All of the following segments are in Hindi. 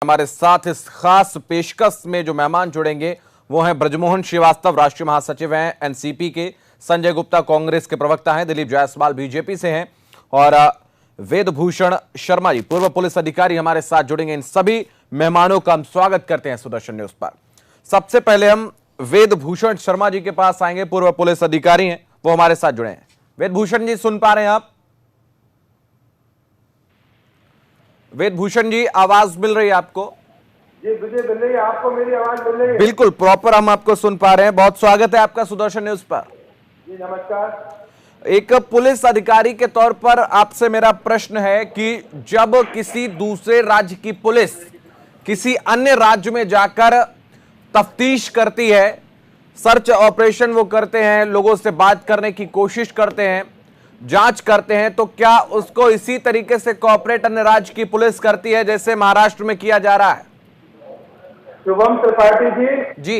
हमारे साथ इस खास पेशकश में जो मेहमान जुड़ेंगे वो हैं ब्रजमोहन श्रीवास्तव, राष्ट्रीय महासचिव हैं एनसीपी के, संजय गुप्ता कांग्रेस के प्रवक्ता हैं, दिलीप जायसवाल बीजेपी से हैं और वेदभूषण शर्मा जी पूर्व पुलिस अधिकारी हमारे साथ जुड़ेंगे। इन सभी मेहमानों का हम स्वागत करते हैं सुदर्शन न्यूज पर। सबसे पहले हम वेदभूषण शर्मा जी के पास आएंगे, पूर्व पुलिस अधिकारी हैं, वो हमारे साथ जुड़े हैं। वेदभूषण जी सुन पा रहे हैं आप? वेदभूषण जी आवाज मिल रही है आपको? जी मुझे मिल रही है, आपको मेरी आवाज मिल रही है? बिल्कुल प्रॉपर हम आपको सुन पा रहे हैं। बहुत स्वागत है आपका सुदर्शन न्यूज पर। जी नमस्कार। एक पुलिस अधिकारी के तौर पर आपसे मेरा प्रश्न है कि जब किसी दूसरे राज्य की पुलिस किसी अन्य राज्य में जाकर तफ्तीश करती है, सर्च ऑपरेशन वो करते हैं, लोगों से बात करने की कोशिश करते हैं, जांच करते हैं, तो क्या उसको इसी तरीके से कोऑपरेट अन्य राज्य की पुलिस करती है जैसे महाराष्ट्र में किया जा रहा है? शुभम त्रिपाठी जी,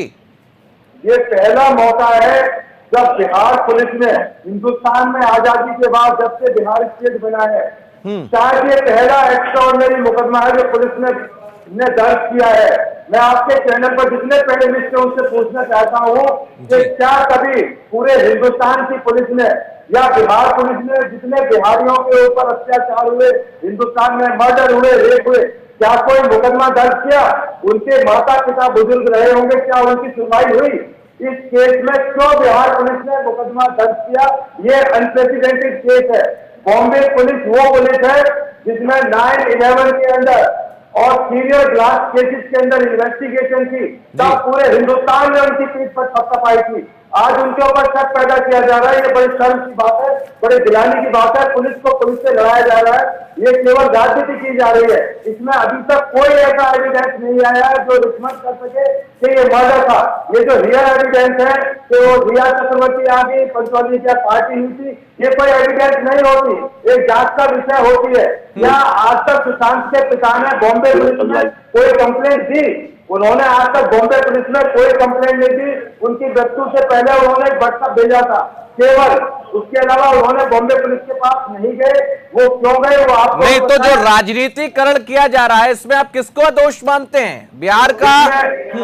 ये पहला मौका है जब बिहार पुलिस ने हिंदुस्तान में आजादी के बाद जब से बिहार स्टेट बना है, शायद ये पहला एक्स्ट्राऑर्डिनरी मुकदमा है जो पुलिस ने दर्ज किया है। मैं आपके चैनल पर जितने पहले मिस्टर उनसे पूछना चाहता हूँ कि क्या कभी पूरे हिंदुस्तान की पुलिस ने या बिहार पुलिस ने जितने बिहारियों के ऊपर अत्याचार हुए, हिंदुस्तान में मर्डर हुए, रेप हुए, क्या कोई मुकदमा दर्ज किया? उनके माता पिता बुजुर्ग रहे होंगे, क्या उनकी सुनवाई हुई? इस केस में क्यों बिहार पुलिस ने मुकदमा दर्ज किया? ये अनप्रेसिडेंटेड केस है। बॉम्बे पुलिस वो पुलिस है जिसमें 9/11 के अंदर और सीनियर ग्लास केसेस के अंदर इन्वेस्टिगेशन की, तब पूरे हिंदुस्तान में उनकी पीठ पर थपथपाई थी। आज उनके ऊपर शक पैदा किया जा रहा है, ये बड़ी शर्म की बात है, बड़े गिलानी की बात है। पुलिस को पुलिस से लड़ाया जा रहा है, ये केवल राजनीति की जा रही है। इसमें अभी तक कोई ऐसा एविडेंस नहीं आया है जो रिकमेंड कर सके कि ये मर्डर था। ये जो रियल एविडेंस है कि वो रिया चक्रवर्ती आ गई, पंचौली क्या पार्टी हुई थी, ये कोई एविडेंस नहीं होती, एक जांच का विषय होती है। क्या आज तक सुशांत के पिता ने बॉम्बे पुलिस में कोई कंप्लेंट दी? उन्होंने आज तक बॉम्बे पुलिस में कोई कंप्लेंट नहीं दी। उनकी मृत्यु से पहले उन्होंने एक व्हाट्सएप भेजा था केवल, उसके अलावा उन्होंने बॉम्बे पुलिस के पास नहीं गए। वो क्यों गए वो आपको नहीं, तो जो राजनीतिकरण किया जा रहा है इसमें आप किसको दोष मानते हैं? बिहार का?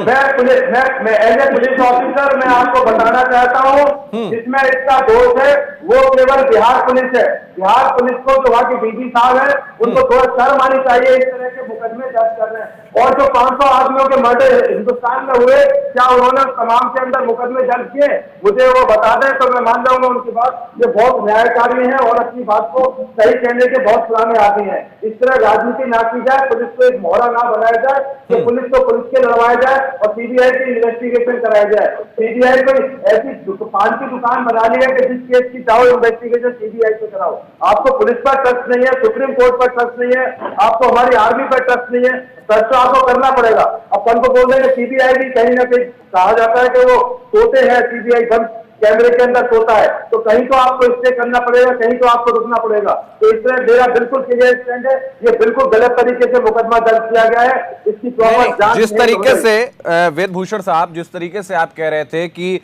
मैं एज ए पुलिस ऑफिसर मैं आपको बताना चाहता हूँ जिसमें इसका दोष है वो केवल बिहार पुलिस है। बिहार पुलिस को जो वहाँ के डीजी साहब है उनको थोड़ा शर्म आनी चाहिए इस तरह के मुकदमे दर्ज कर रहे हैं। और जो 500 आदमियों के मर्डर हिंदुस्तान में हुए, क्या उन्होंने तमाम के अंदर मुकदमे दर्ज किए? मुझे वो बता दें तो मैं मान जाऊंगा उनकी बात। ये बहुत न्यायकारी है और अपनी बात को सही कहने के बहुत पुराने आदमी है। इस तरह राजनीति ना की जाए, पुलिस को एक मोहरा ना बनाया जाए कि पुलिस को पुलिस के लड़वाया जाए और सीबीआई की इन्वेस्टिगेशन कराया जाए। सीबीआई को ऐसी पान की दुकान बना ली है कि जिस केस की चाहो इन्वेस्टिगेशन सीबीआई से कराओ। आपको पुलिस पर ट्रस्ट नहीं है, सुप्रीम कोर्ट पर ट्रस्ट नहीं है, आपको हमारी आर्मी पर ट्रस्ट नहीं है, ट्रस्ट तो आपको करना पड़ेगा। अब कल को बोल रहे हैं सीबीआई भी कहीं ना कहीं कहा जाता है कि वो सोते हैं, सीबीआई बंद कैमरे के अंदर सोता है, तो कहीं तो आपको स्टे करना पड़ेगा, कहीं तो आपको रुकना पड़ेगा। तो इस तरह मेरा बिल्कुल क्लियर स्टैंड है, ये बिल्कुल गलत तरीके से मुकदमा दर्ज किया गया है। इसकी प्रॉपर जांच जिस तरीके से वेदभूषण साहब, जिस तरीके से आप कह रहे थे कि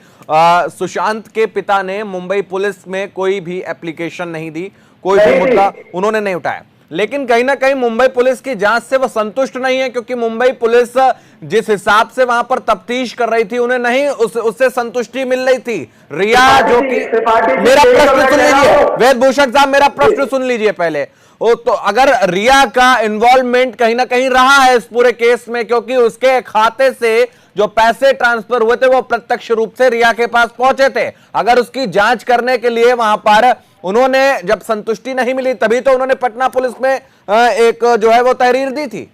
सुशांत के पिता ने मुंबई पुलिस में कोई भी एप्लीकेशन नहीं दी, कोई भी मुद्दा उन्होंने नहीं उठाया, लेकिन कहीं ना कहीं मुंबई पुलिस की जांच से वो संतुष्ट नहीं है, क्योंकि मुंबई पुलिस जिस हिसाब से वहां पर तफ्तीश कर रही थी उन्हें नहीं उससे संतुष्टि मिल रही थी। रिया जो कि मेरा प्रश्न सुन लीजिए वेदभूषण साहब, मेरा प्रश्न सुन लीजिए पहले। ओ तो अगर रिया का इन्वॉल्वमेंट कहीं ना कहीं रहा है इस पूरे केस में, क्योंकि उसके खाते से जो पैसे ट्रांसफर हुए थे वो प्रत्यक्ष रूप से रिया के पास पहुंचे थे, अगर उसकी जांच करने के लिए वहां पर उन्होंने जब संतुष्टि नहीं मिली तभी तो उन्होंने पटना पुलिस में एक जो है वो तहरीर दी थी।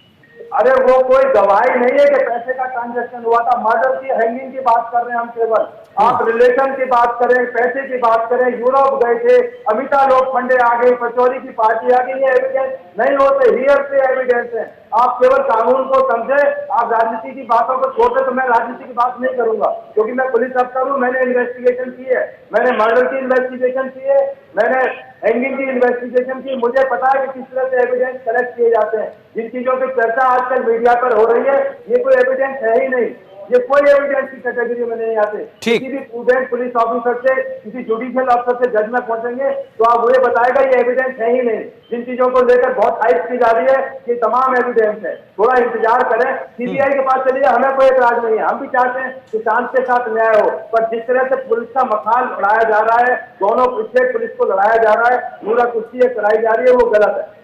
अरे वो कोई गवाही नहीं है कि पैसे का ट्रांजैक्शन हुआ था। मर्डर की, हैंगिंग की बात कर रहे हैं हम केवल। आप रिलेशन की बात करें, पैसे की बात करें, यूरोप गए थे, अमिताभ लोखंडे आ गई, पचौरी की पार्टी आ गई, ये एविडेंस नहीं होते, हियर से एविडेंस है। आप केवल कानून को समझे, आप राजनीति की बातों को छोड़े। तो मैं राजनीति की बात नहीं करूंगा क्योंकि मैं पुलिस अफसर हूँ, मैंने इन्वेस्टिगेशन की है, मैंने मर्डर की इन्वेस्टिगेशन की है, मैंने हैंगिंग की इन्वेस्टिगेशन की। मुझे पता है कि किस तरह से एविडेंस कलेक्ट किए जाते हैं। जिन चीजों की चर्चा आजकल मीडिया पर हो रही है ये कोई एविडेंस है ही नहीं। ये कोई एविडेंस की कैटेगरी में नहीं आते। ठीक। किसी भी प्रूडेंट पुलिस ऑफिसर से, किसी जुडिशियल ऑफिसर से जज में पहुंचेंगे तो आप वो ये बताएगा ये एविडेंस है ही नहीं। जिन चीजों को लेकर बहुत हाइप की जा रही है ये तमाम एविडेंस है, थोड़ा इंतजार करें, सीबीआई के पास चलिए, हमें कोई एतराज नहीं है, हम भी चाहते हैं कि शांत के साथ न्याय हो, पर जिस तरह से पुलिस का मखान उड़ाया जा रहा है, दोनों स्टेट पुलिस को लड़ाया जा रहा है, पूरा कुर्सी कराई जा रही है, वो गलत है।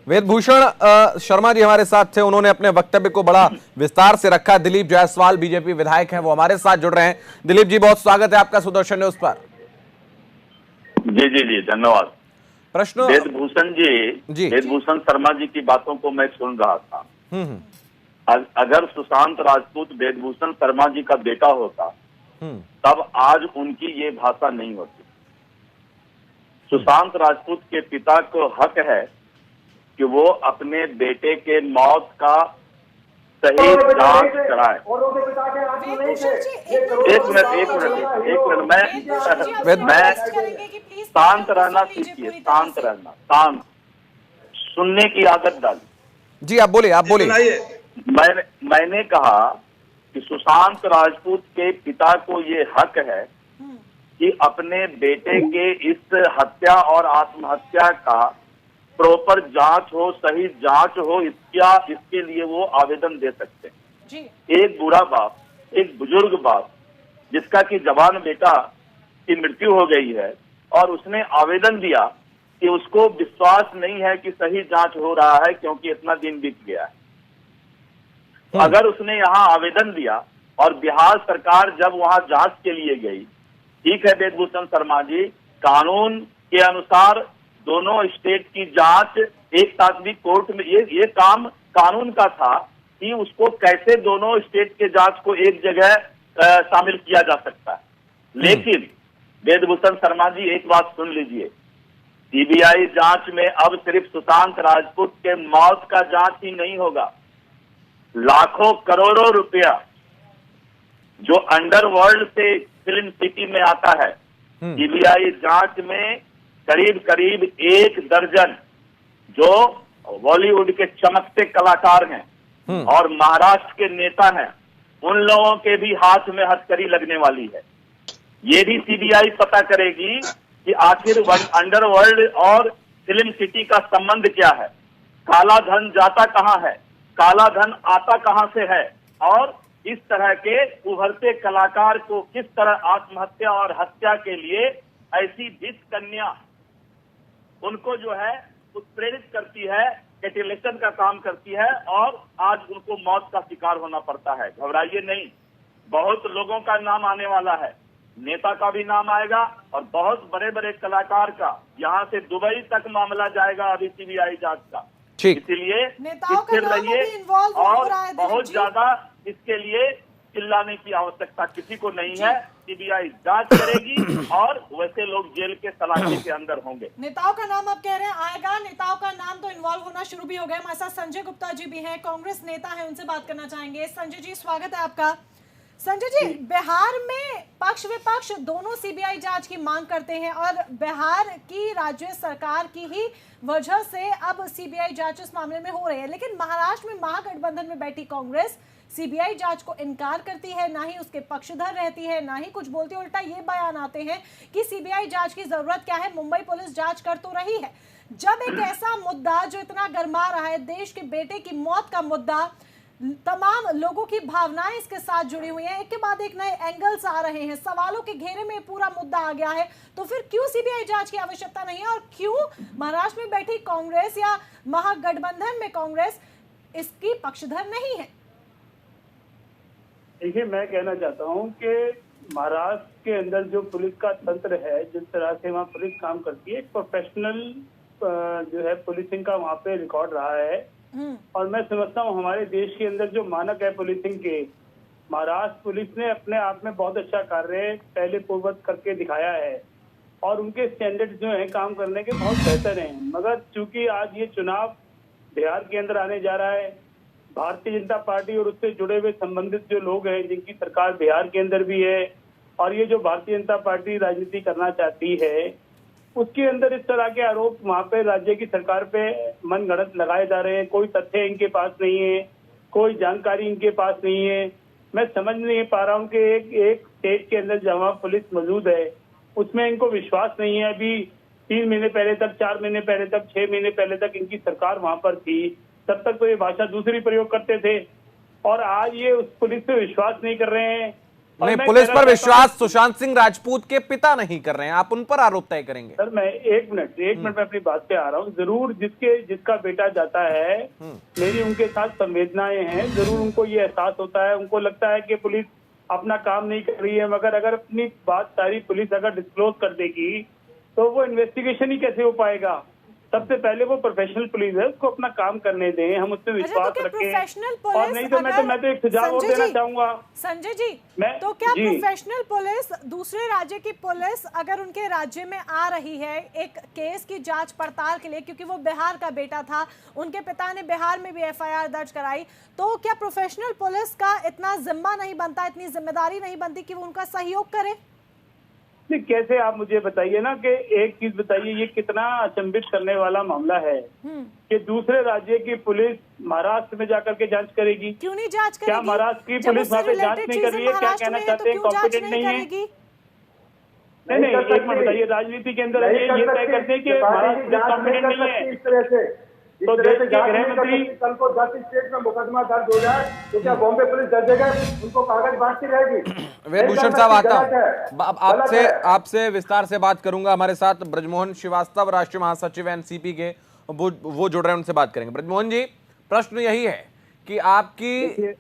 वेदभूषण शर्मा जी हमारे साथ थे, उन्होंने अपने वक्तव्य को बड़ा विस्तार से रखा। दिलीप जायसवाल बीजेपी विधायक हैं, वो हमारे साथ जुड़ रहे हैं। दिलीप जी, बहुत स्वागत है आपका सुदर्शन न्यूज पर। जी जी जी, धन्यवाद। प्रश्न वेदभूषण जी, वेदभूषण शर्मा जी की बातों को मैं सुन रहा था। अगर सुशांत राजपूत वेदभूषण शर्मा जी का बेटा होता तब आज उनकी ये भाषा नहीं होती। सुशांत राजपूत के पिता को हक है कि वो अपने बेटे के मौत का सही जांच कराए। एक मिनट मैं शांत रहना सीखिए, शांत रहना, शांत सुनने की आदत डालिए। जी आप बोलिए। मैंने कहा कि सुशांत राजपूत के पिता को ये हक है कि अपने बेटे के इस हत्या और आत्महत्या का प्रॉपर जांच हो, सही जांच हो, इसके लिए वो आवेदन दे सकते हैं। एक बूढ़ा बाप, एक बुजुर्ग बाप जिसका कि जवान बेटा की मृत्यु हो गई है और उसने आवेदन दिया कि उसको विश्वास नहीं है कि सही जांच हो रहा है क्योंकि इतना दिन बीत गया है। तो अगर उसने यहाँ आवेदन दिया और बिहार सरकार जब वहां जांच के लिए गई, ठीक है वेदभूषण शर्मा जी, कानून के अनुसार दोनों स्टेट की जांच एक साथ भी कोर्ट में, ये काम कानून का था कि उसको कैसे दोनों स्टेट के जांच को एक जगह शामिल किया जा सकता है। लेकिन वेदभूषण शर्मा जी एक बात सुन लीजिए, सीबीआई जांच में अब सिर्फ सुशांत राजपूत के मौत का जांच ही नहीं होगा, लाखों करोड़ों रुपया जो अंडरवर्ल्ड से फिल्म सिटी में आता है, सीबीआई जांच में करीब करीब 1 दर्जन जो बॉलीवुड के चमकते कलाकार हैं और महाराष्ट्र के नेता हैं, उन लोगों के भी हाथ में हथकड़ी लगने वाली है। ये भी सीबीआई पता करेगी कि आखिर अंडरवर्ल्ड और फिल्म सिटी का संबंध क्या है, काला धन जाता कहां है, काला धन आता कहां से है, और इस तरह के उभरते कलाकार को किस तरह आत्महत्या और हत्या के लिए ऐसी भिष्ट कन्या उनको जो है उत्प्रेरित करती है, कैटेलिस्ट का काम करती है और आज उनको मौत का शिकार होना पड़ता है। घबराइए नहीं, बहुत लोगों का नाम आने वाला है, नेता का भी नाम आएगा और बहुत बड़े बड़े कलाकार का, यहाँ से दुबई तक मामला जाएगा अभी सीबीआई जांच का। इसीलिए स्थिर रहिए और बहुत ज्यादा इसके लिए चिल्लाने की आवश्यकता किसी को नहीं है। सीबीआई जांच करेगी और वैसे लोग जेल के सलाखे के अंदर होंगे। नेताओं का नाम आप कह रहे हैं आएगा, नेताओं का नाम तो इन्वॉल्व होना शुरू भी हो गया। हमारे साथ संजय गुप्ता जी भी हैं, कांग्रेस नेता हैं, उनसे बात करना चाहेंगे। संजय जी स्वागत है आपका। संजय जी, बिहार में पक्ष विपक्ष दोनों सीबीआई जांच की मांग करते हैं और बिहार की राज्य सरकार की ही वजह से अब सीबीआई जांच इस मामले में हो रही है, लेकिन महाराष्ट्र में महागठबंधन में बैठी कांग्रेस सीबीआई जांच को इनकार करती है, ना ही उसके पक्षधर रहती है, ना ही कुछ बोलती है। उल्टा ये बयान आते हैं कि सीबीआई जांच की जरूरत क्या है, मुंबई पुलिस जांच कर तो रही है। जब एक ऐसा मुद्दा जो इतना गरमा रहा है, देश के बेटे की मौत का मुद्दा, तमाम लोगों की भावनाएं इसके साथ जुड़ी हुई हैं, एक के बाद एक नए एंगल्स आ रहे हैं, सवालों के घेरे में पूरा मुद्दा आ गया है, तो फिर क्यों सीबीआई जांच की आवश्यकता नहीं है और क्यों महाराष्ट्र में बैठी कांग्रेस या महागठबंधन में कांग्रेस इसकी पक्षधर नहीं है? देखिए, मैं कहना चाहता हूं कि महाराष्ट्र के अंदर जो पुलिस का तंत्र है, जिस तरह से वहाँ पुलिस काम करती है, प्रोफेशनल जो है पुलिसिंग का वहाँ पे रिकॉर्ड रहा है। और मैं समझता हूँ हमारे देश के अंदर जो मानक है पुलिसिंग के, महाराष्ट्र पुलिस ने अपने आप में बहुत अच्छा कार्य पहले पूर्ववत करके दिखाया है और उनके स्टैंडर्ड जो है काम करने के बहुत बेहतर हैं। मगर चूंकि आज ये चुनाव बिहार के अंदर आने जा रहा है, भारतीय जनता पार्टी और उससे जुड़े हुए संबंधित जो लोग हैं जिनकी सरकार बिहार के अंदर भी है और ये जो भारतीय जनता पार्टी राजनीति करना चाहती है, उसके अंदर इस तरह के आरोप वहाँ पे राज्य की सरकार पे मनगढ़ंत लगाए जा रहे हैं। कोई तथ्य इनके पास नहीं है, कोई जानकारी इनके पास नहीं है। मैं समझ नहीं पा रहा हूँ कि एक स्टेट के अंदर जहाँ पुलिस मौजूद है उसमें इनको विश्वास नहीं है। अभी 3 महीने पहले तक, 4 महीने पहले तक, 6 महीने पहले तक इनकी सरकार वहां पर थी, तब तक तो ये भाषा दूसरी प्रयोग करते थे, और आज ये उस पुलिस पे विश्वास नहीं कर रहे हैं। नहीं, पुलिस पर विश्वास सुशांत सिंह राजपूत के पिता नहीं कर रहे हैं, आप उन पर आरोप तय करेंगे। सर मैं एक मिनट में अपनी बात पे आ रहा हूँ। जरूर जिसका बेटा जाता है, मेरी उनके साथ संवेदनाएं हैं, जरूर उनको ये एहसास होता है, उनको लगता है कि पुलिस अपना काम नहीं कर रही है, मगर अगर अपनी बात सारी पुलिस अगर डिस्क्लोज कर देगी तो वो इन्वेस्टिगेशन ही कैसे हो पाएगा। सबसे पहले वो प्रोफेशनल पुलिस है, उसको अपना काम करने दें, हम उस पर विश्वास रखें। और नहीं तो मैं तो एक सुझाव और देना चाहूंगा संजय जी, तो क्या प्रोफेशनल पुलिस, दूसरे राज्य की पुलिस अगर उनके राज्य में आ रही है एक केस की जांच पड़ताल के लिए, क्योंकि वो बिहार का बेटा था, उनके पिता ने बिहार में भी FIR दर्ज कराई, तो क्या प्रोफेशनल पुलिस का इतना जिम्मा नहीं बनता, इतनी जिम्मेदारी नहीं बनती कि वो उनका सहयोग करे? कैसे, आप मुझे बताइए ना कि एक चीज बताइए, ये कितना अचंभित करने वाला मामला है कि दूसरे राज्य की पुलिस महाराष्ट्र में जाकर के जांच करेगी। क्यों नहीं जांच करेगी? क्या महाराष्ट्र की पुलिस वहाँ पे जांच नहीं कर रही है? क्या कहना चाहते हैं, कॉम्पिटेंट नहीं है? नहीं, एक मिनट बताइए, राजनीति के अंदर ये तय करते हैं कि महाराष्ट्र पुलिस कॉम्पिटेंट नहीं है, इस तरह से तो देश के गृह मंत्री कल को 10 स्टेट में मुकदमा दर्ज हो जाए तो क्या बॉम्बे पुलिस दर्ज देगा, उनको कागज बांटती रहेगी? वेदभूषण साहब, आता हूं आपसे विस्तार से बात करूंगा। हमारे साथ ब्रजमोहन श्रीवास्तव, राष्ट्रीय महासचिव एनसीपी के, वो जुड़ रहे हैं, उनसे बात करेंगे। ब्रजमोहन जी, प्रश्न यही है कि आपकी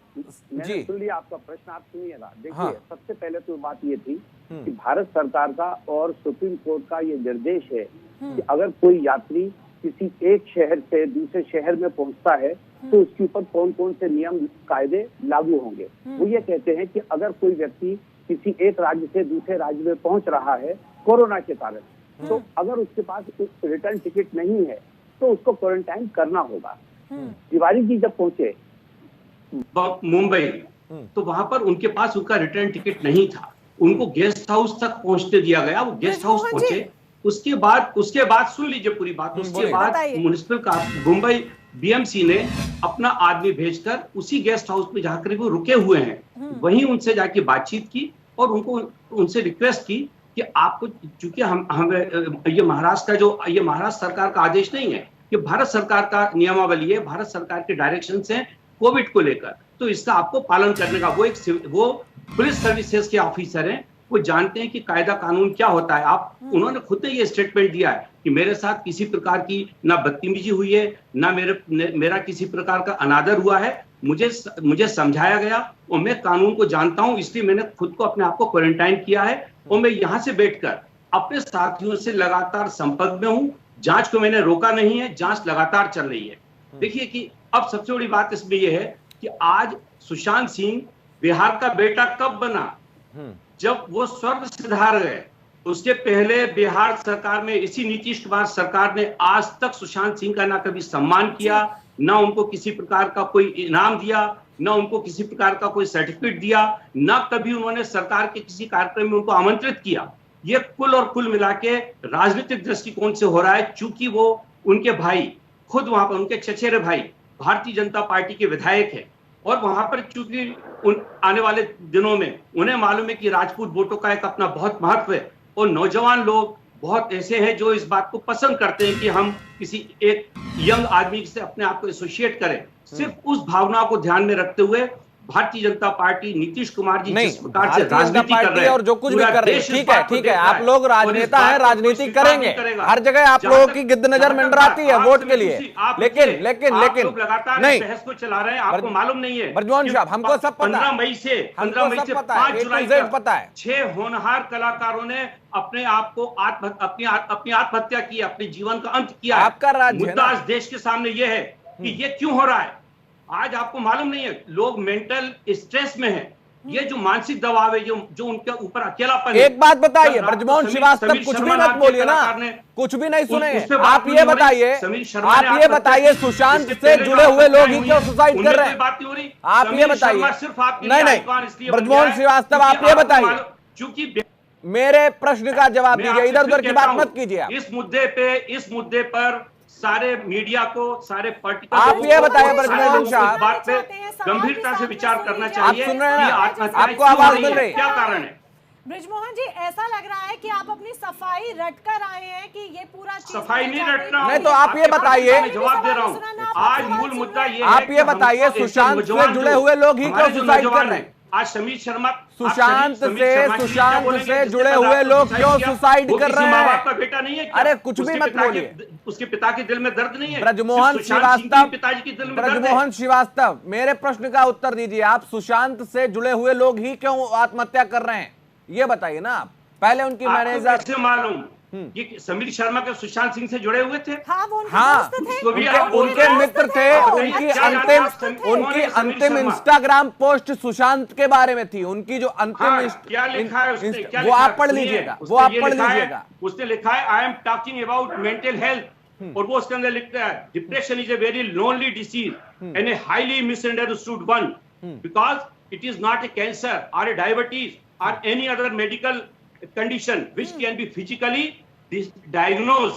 जी सुन लिया आपका प्रश्न, आप सुनिएगा। देखिए, सबसे पहले तो बात ये थी कि भारत सरकार का और सुप्रीम कोर्ट का ये निर्देश है कि अगर कोई यात्री किसी एक शहर से दूसरे शहर में पहुंचता है तो उसके ऊपर कौन कौन से नियम कायदे लागू होंगे। वो ये कहते हैं कि अगर कोई व्यक्ति किसी एक राज्य से दूसरे राज्य में पहुंच रहा है कोरोना के कारण, तो अगर उसके पास रिटर्न टिकट नहीं है तो उसको क्वारंटाइन करना होगा। तिवारी जी जब पहुंचे मुंबई, तो वहां पर उनके पास उनका रिटर्न टिकट नहीं था, उनको गेस्ट हाउस तक पहुंचने दिया गया। वो गेस्ट हाउस पहुंचे, उसके बाद सुन लीजिए पूरी बात, उसके बाद म्युनिसिपल का मुंबई BMC ने अपना आदमी भेजकर उसी गेस्ट हाउस में जहाँ करीब वो रुके हुए हैं वहीं उनसे जाके बातचीत की और उनसे रिक्वेस्ट की कि आपको, चूंकि ये महाराष्ट्र सरकार का आदेश नहीं है, ये भारत सरकार का नियमावली है, भारत सरकार के डायरेक्शन है कोविड को लेकर, तो इसका आपको पालन करने का, वो पुलिस सर्विसेज के ऑफिसर हैं, वो जानते हैं कि कायदा कानून क्या होता है। उन्होंने खुद ने ये स्टेटमेंट दिया है कि मेरे साथ किसी प्रकार की ना बदतमीजी हुई है, ना मेरा किसी प्रकार का अनादर हुआ है, मुझे समझाया गया और मैं कानून को जानता हूं, इसलिए मैंने खुद को अपने आप को क्वारंटाइन किया है और मैं यहां से बैठकर अपने साथियों से लगातार संपर्क में हूं। जांच को मैंने रोका नहीं है, जांच लगातार चल रही है। देखिए कि अब सबसे बड़ी बात इसमें यह है कि आज सुशांत सिंह बिहार का बेटा कब बना? जब वो स्वर्ग सिधार गए। उसके पहले बिहार सरकार में इसी नीतीश कुमार सरकार ने आज तक सुशांत सिंह का ना कभी सम्मान किया, ना उनको किसी प्रकार का कोई इनाम दिया, ना उनको किसी प्रकार का कोई सर्टिफिकेट दिया, ना कभी उन्होंने सरकार के किसी कार्यक्रम में उनको आमंत्रित किया। ये कुल मिला के राजनीतिक दृष्टिकोण से हो रहा है, चूंकि वो उनके भाई खुद वहां पर, उनके चचेरे भाई भारतीय जनता पार्टी के विधायक है और वहां पर चूंकि आने वाले दिनों में उन्हें मालूम है कि राजपूत वोटों का एक अपना बहुत महत्व है और नौजवान लोग बहुत ऐसे हैं जो इस बात को पसंद करते हैं कि हम किसी एक यंग आदमी से अपने आप को एसोसिएट करें। सिर्फ उस भावना को ध्यान में रखते हुए भारतीय जनता पार्टी, नीतीश कुमार जी जिस प्रकार से राजनीति कर रहे हैं और जो कुछ भी कर रहे हैं, ठीक है, आप लोग राजनेता हैं, राजनीति करेंगे, हर जगह आप लोगों की गिद्द नजर मंडराती है वोट के लिए, लेकिन नहीं, बहस को चला रहे हैं, आपको मालूम नहीं है। ब्रजमोहन साहब, हमको सब पता है, 15 मई से 5 जुलाई तक पता है 6 होनहार कलाकारों ने अपने आप को अपनी आत्महत्या की, अपने जीवन का अंत किया। आपका राज्य मुद्दा इस देश के सामने यह है कि ये क्यों हो रहा है। आज आपको मालूम नहीं है, लोग मेंटल स्ट्रेस में हैं, ये जो मानसिक दबाव है, जो उनके ऊपर अकेलापन है। एक बात बताइए ब्रजमोहन श्रीवास्तव, कुछ भी मत बोलिए ना, कुछ भी नहीं सुनेंगे। आप ये बताइए सुशांत से जुड़े हुए लोग ही क्यों सुसाइड कर रहे हैं? आप ये बताइए। सिर्फ नहीं, ब्रजमोहन श्रीवास्तव आप ये बताइए, चूंकि मेरे प्रश्न का जवाब दीजिए, इधर उधर की बात मत कीजिए। इस मुद्दे पर सारे मीडिया को, सारे पॉलिटिकल, आप ये बताइए ब्रजमोहन साहब, साहब, बात पे गंभीरता से विचार करना चाहिए। आप सुन रहे हैं ना? आत्महत्या आपको आवाज मिल रही है? क्या कारण है? ब्रिजमोहन जी, ऐसा लग रहा है कि आप अपनी सफाई रट कर आए हैं कि ये पूरा सफाई नहीं रट रहा हूं। नहीं, तो आप ये बताइए, मैं जवाब दे रहा हूं। आज मूल मुद्दा ये है आप ये कि बताइए, हमको सुशांत से नौजवान जुड़े जो- हुए लोग ही हमारे क्यों जो सुसाइड कर नौजवान रहे हैं, हैं? आज समीर शर्मा, सुशांत समीर से शर्मा जी क्या बोलेंगे? जुड़े जिसके हुए साथ लोग आपने क्यों किया, सुसाइड वो कर किसी रहे माँ हैं? बाप का बेटा नहीं है क्या? अरे कुछ भी उसके मत पिता बोलिए। उसके पिता के दिल में दर्द नहीं है? ब्रजमोहन सिर्फ सुशांत सिंह के श्रीवास्तव, पिताजी के दिल में दर्द है? ब्रजमोहन श्रीवास्तव, मेरे प्रश्न का उत्तर दीजिए। आप सुशांत से जुड़े हुए लोग ही क्यों आत्महत्या कर रहे हैं, ये बताइए ना आप। पहले उनकी आपको मैनेजर, कैसे मालूम ये समीर शर्मा के सुशांत सिंह से जुड़े हुए थे? हाँ, वो उनके हाँ, दोस्त थे। उसको भी आप उनके मित्र थे। उनकी अंतिम इंस्टाग्राम पोस्ट सुशांत के बारे में थी। उनकी जो अंतिम हाँ, क्या लिखा है उसने? क्या वो लिखा आप है? पढ़ सुनिए, लीजिएगा, उसने वो आप ये पढ़ लिखा है, लीजिएगा। उसने लिखा है I am talking about mental health, और वो उसके अंदर लिखता है depression is a very lonely disease and a highly misunderstood one because it is not a cancer और ए डायबिटीज और any other medical condition which can be physically diagnose.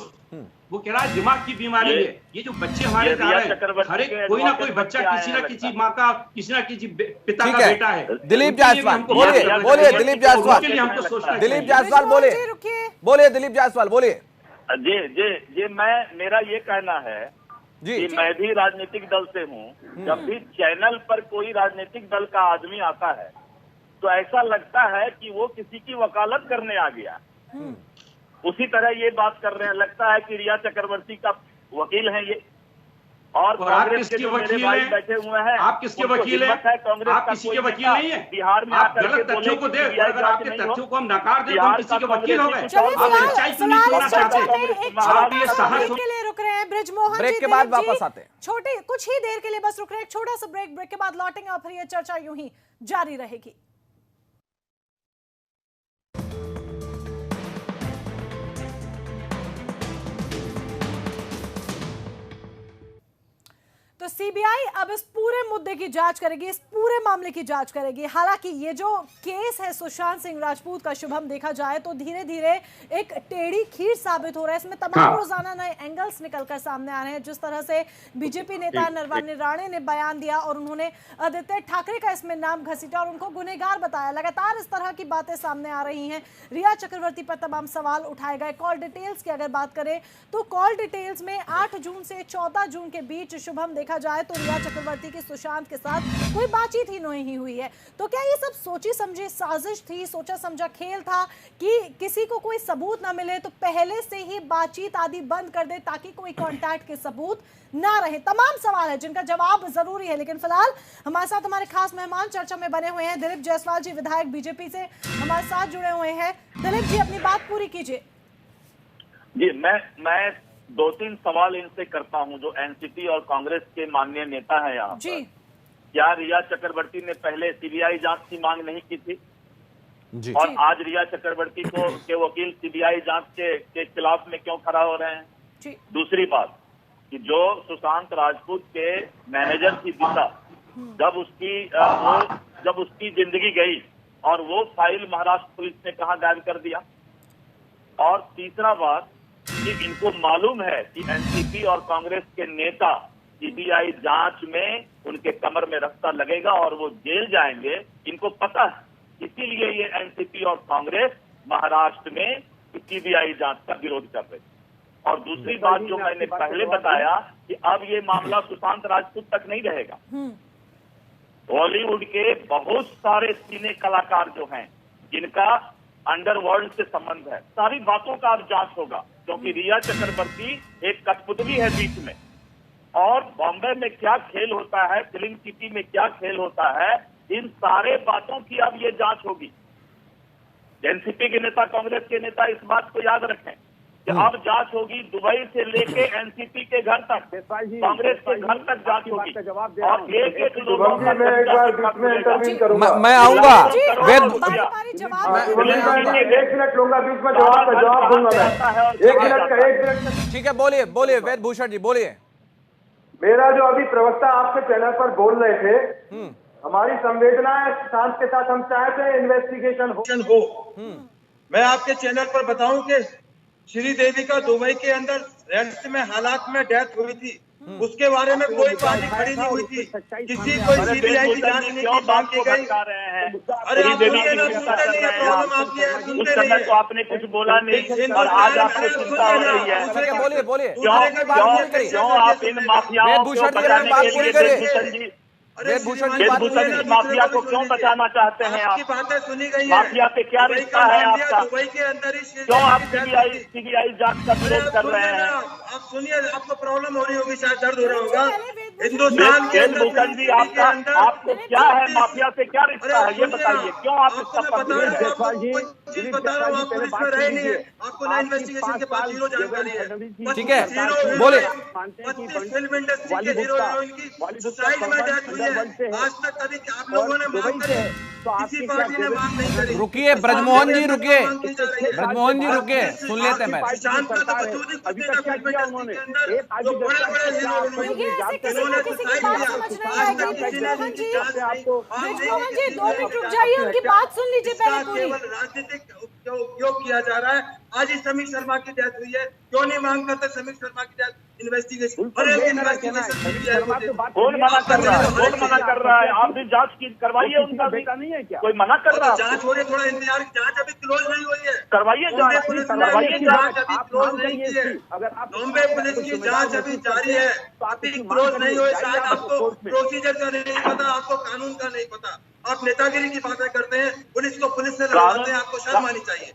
वो कह रहा है दिमाग की बीमारी है। ये जो बच्चे हमारे जा रहे हैं, हर एक कोई ना कोई बच्चा किसी ना किसी माँ का, किसी ना किसी पिता का बेटा है। दिलीप जायसवाल बोलिए, बोलिए दिलीप जायसवाल, दिलीप जायसवाल बोलिए, बोलिए दिलीप जायसवाल बोलिए। जी मेरा ये कहना है कि मैं भी राजनीतिक दल से हूँ। जब भी चैनल पर कोई राजनीतिक दल का आदमी आता है तो ऐसा लगता है कि वो किसी की वकालत करने आ गया। उसी तरह ये बात कर रहे हैं, लगता है कि रिया चक्रवर्ती का वकील है ये, और कांग्रेस के जो मेरे भाई बैठे हुए हैं, आप किसके वकील हैं? आप किसी के वकील नहीं है। बिहार में आप गलत तथ्यों को देख, अगर आपके तथ्यों को हम नकार दें तो हम किसी के वकील हो गए। आप सच्चाई क्यों नहीं सुनना चाहते? आप ये साहस के लिए रुक रहे हैं ब्रिजमोहन जी, ब्रेक के बाद वापस आते हैं। छोटे कुछ ही देर के लिए बस रुक रहे हैं, छोटा सा ब्रेक के बाद लौटेंगे और फिर ये चर्चा यूं ही जारी रहेगी। तो सीबीआई अब इस पूरे मुद्दे की जांच करेगी, इस पूरे मामले की जांच करेगी। हालांकि ये जो केस है सुशांत सिंह राजपूत का, शुभम, देखा जाए तो धीरे धीरे एक टेढ़ी खीर साबित हो रहा है। इसमें तमाम रोजाना नए एंगल्स निकलकर सामने आ रहे हैं। जिस तरह से बीजेपी नेता नरवणे राणे ने बयान दिया और उन्होंने आदित्य ठाकरे का इसमें नाम घसीटा और उनको गुनहगार बताया, लगातार इस तरह की बातें सामने आ रही हैं। रिया चक्रवर्ती पर तमाम सवाल उठाए गए। कॉल डिटेल्स की अगर बात करें तो कॉल डिटेल्स में 8 जून से 14 जून के बीच शुभम देखा जाए तो रिया चक्रवर्ती की सुशांत के साथ कोई बातचीत ही नहीं हुई है। तो क्या ये सब सोची समझी साजिश थी, सोचा समझा खेल था कि किसी को कोई सबूत ना मिले तो पहले से ही बातचीत आदि बंद कर दे ताकि कोई कांटेक्ट के सबूत ना रहे? तमाम सवाल है जिनका जवाब जरूरी है। लेकिन फिलहाल हमारे साथ हमारे खास मेहमान चर्चा में बने हुए हैं। दिलीप जायसवाल जी, विधायक बीजेपी से हमारे साथ जुड़े हुए हैं। दिलीप जी, अपनी बात पूरी कीजिए। जी, मैं 2-3 सवाल इनसे करता हूं जो एनसीपी और कांग्रेस के माननीय नेता हैं यहाँ जी। क्या रिया चक्रवर्ती ने पहले सीबीआई जांच की मांग नहीं की थी जी। और आज रिया चक्रवर्ती के वकील सीबीआई जांच के खिलाफ में क्यों खड़ा हो रहे हैं जी। दूसरी बात कि जो सुशांत राजपूत के मैनेजर थी दिशा, जब उसकी जिंदगी गई और वो फाइल महाराष्ट्र पुलिस ने कहाँ गायब कर दिया। और तीसरा बात कि इनको मालूम है कि एनसीपी और कांग्रेस के नेता सीबीआई जांच में उनके कमर में रस्सा लगेगा और वो जेल जाएंगे, इनको पता है। इसीलिए ये एनसीपी और कांग्रेस महाराष्ट्र में सीबीआई जांच का विरोध कर रहे थे। और दूसरी बात जो मैंने पहले बताया कि अब ये मामला सुशांत राजपूत तक नहीं रहेगा। बॉलीवुड के बहुत सारे सिने कलाकार जो हैं जिनका अंडरवर्ल्ड से संबंध है, सारी बातों का अब जांच होगा, क्योंकि रिया चक्रवर्ती एक कठपुतली है बीच में। और बॉम्बे में क्या खेल होता है, फिल्म सिटी में क्या खेल होता है, इन सारे बातों की अब ये जांच होगी। एनसीपी के नेता, कांग्रेस के नेता इस बात को याद रखें कि अब जांच होगी दुबई से लेके एनसीपी के घर तक, कांग्रेस के घर तक जांच होगी। और एक लोगों का मैं आऊंगा, एक मिनट लूंगा, बीच में जवाब दूंगा मैं। एक मिनट। ठीक है, बोलिए बोलिए वेद भूषण जी, बोलिए। मेरा जो अभी प्रवक्ता आपके चैनल पर बोल रहे थे, हमारी संवेदनाएं सुशांत के साथ, हम चाहते हैं इन्वेस्टिगेशन हो। मैं आपके चैनल पर बताऊं कि श्रीदेवी का दुबई के अंदर रेस्ट में हालात में डेथ हुई थी, उसके बारे में कोई पार्टी खड़ी नहीं हुई थी, किसी कोई सीबीआई की जांच नहीं की मांग की गई। अरे आप सुनिए ना, सुनते नहीं है, प्रॉब्लम आपकी है, सुनते नहीं है। तो आपने कुछ बोला नहीं और आज आपको चिंता हो रही है। बोलिए बोलिए, क्यों आप इन माफियाओं को बचाने के लिए वेदभूषण जी माफिया को क्यों बचाना चाहते हैं आप? बातें सुनी गई, माफिया पे क्या रिश्ता है आपका? दुबई के अंदर ही क्यों आप सीबीआई जांच का विरोध कर रहे हैं? आप सुनिए, आपको प्रॉब्लम हो रही होगी, शायद दर्द हो रहा होगा। हिंदुस्तान के वेदभूषण जी, आपको क्या है, माफिया से क्या रिश्ता है, ये बताइए। क्यों आप इसका चीज बता रहा हूँ, आप पुलिस में रहे नहीं है, आपको ना इन्वेस्टिगेशन के बाद जीरो जानकारी है। ठीक है, बोले। 25 फिल्म इंडस्ट्री के हीरो हीरोइन की सुसाइड में डेथ हुई है, आज तक कभी आप लोगों ने मांग करी, किसी पार्टी ने मांग नहीं करी। रुकिए ब्रजमोहन जी, रुकिए ब्रजमोहन जी, रुकिए, सुन लेते हैं। शांत का तो वजूद ही कुछ नहीं था फिल्म इंडस्ट्री के अंदर, जो बड़े बड़े हीरो उन्होंने सुसाइड जी 2 मिनट रुक जाइए, उनकी बात सुन लीजिए पहले पूरी। केवल राजनीतिक उपयोग किया जा रहा है। आज ही समीर शर्मा की डेथ हुई है, क्यों नहीं मांग करते समीर शर्मा की डेथ इन्वेस्टिगेशन? कौन मना कर रहा है? कौन मना कर रहा है? आप भी जांच करवाइए, उनका भी नहीं है क्या? कोई मना कर रहा है? जांच हो रही है, थोड़ा इंतजार, जांच अभी क्लोज नहीं हुई है। करवाइए जांच, करवाइए जांच। अभी क्लोज नहीं की है, बॉम्बे पुलिस की जांच अभी जारी है, अभी क्लोज नहीं हुई। शायद आपको प्रोसीजर का नहीं पता, आपको कानून का नहीं पता, आप नेतागिरी की बातें करते हैं, पुलिस को पुलिस से लड़ाते हैं, आपको शर्म आनी चाहिए।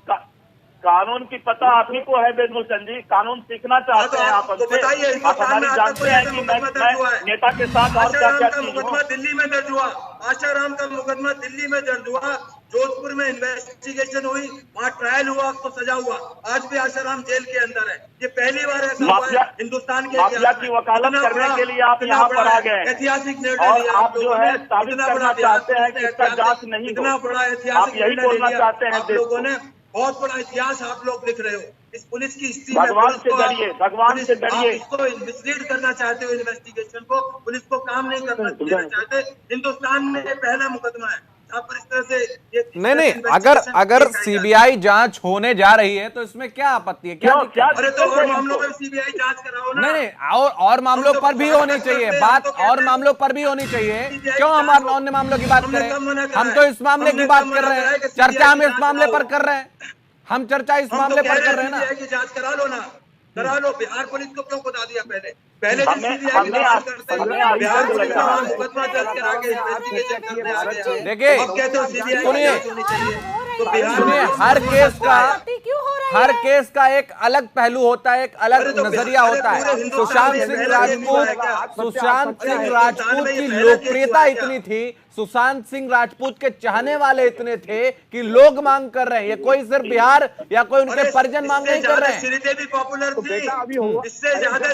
कानून की पता आप ही को है वेदभूषण जी, कानून सीखना चाहते हैं आप हमसे। आप हमारी जानते हैं कि मैं नेता के साथ और क्या क्या चीज मुकदमा दिल्ली में दर्ज हुआ, आशाराम का मुकदमा दिल्ली में दर्ज हुआ, जोधपुर में इन्वेस्टिगेशन हुई, वहाँ ट्रायल हुआ, उसको सजा हुआ, आज भी आशाराम जेल के अंदर है। ये पहली बार ऐसा हुआ है हिंदुस्तान के माफिया की वकालत करने के लिए आप यहाँ पर आ गए, ऐतिहासिक निर्णय और लिया आप जो है साबित करना चाहते हैं कि इसका जांच नहीं हो। इतना बड़ा ऐतिहासिक यही बोलना चाहते हैं आप लोगों ने, बहुत बड़ा इतिहास आप लोग लिख रहे हो इस पुलिस की हिस्ट्री। भगवान से डरिए, भगवान से डरिए। इसको मिसलीड करना चाहते हो, इन्वेस्टिगेशन को, पुलिस को काम नहीं करना देना चाहते। हिंदुस्तान में पहला मुकदमा है आप पर इस तरह से नहीं, अगर सीबीआई जांच होने जा रही है तो इसमें क्या आपत्ति है? क्या अरे तो और मामलों में सीबीआई जांच कराओ ना। नहीं, और मामलों पर भी होनी चाहिए बात, और मामलों पर भी होनी चाहिए। क्यों हम अन्य मामलों की बात करें? हम तो इस मामले की बात कर रहे हैं, चर्चा हम इस मामले पर कर रहे हैं, हम चर्चा इस मामले पर कर रहे हैं ना। जांच करा लो ना, करा लो। बिहार पुलिस को क्यों बता दिया? पहले पहले हमने बिहार पुलिस का मुकदमा दर्ज करा के इन्वेस्टिगेशन करने आ गए। देखिए सुनिए, हर केस का एक अलग पहलू होता है, एक अलग नजरिया होता है। सुशांत सिंह राजपूत की लोकप्रियता इतनी थी, सुशांत सिंह राजपूत के चाहने वाले इतने थे कि लोग मांग कर रहे हैं। ये कोई सिर्फ बिहार या कोई उनके परिजन मांग नहीं कर रहे हैं। श्रीदेवी पॉपुलर थी, इससे ज्यादा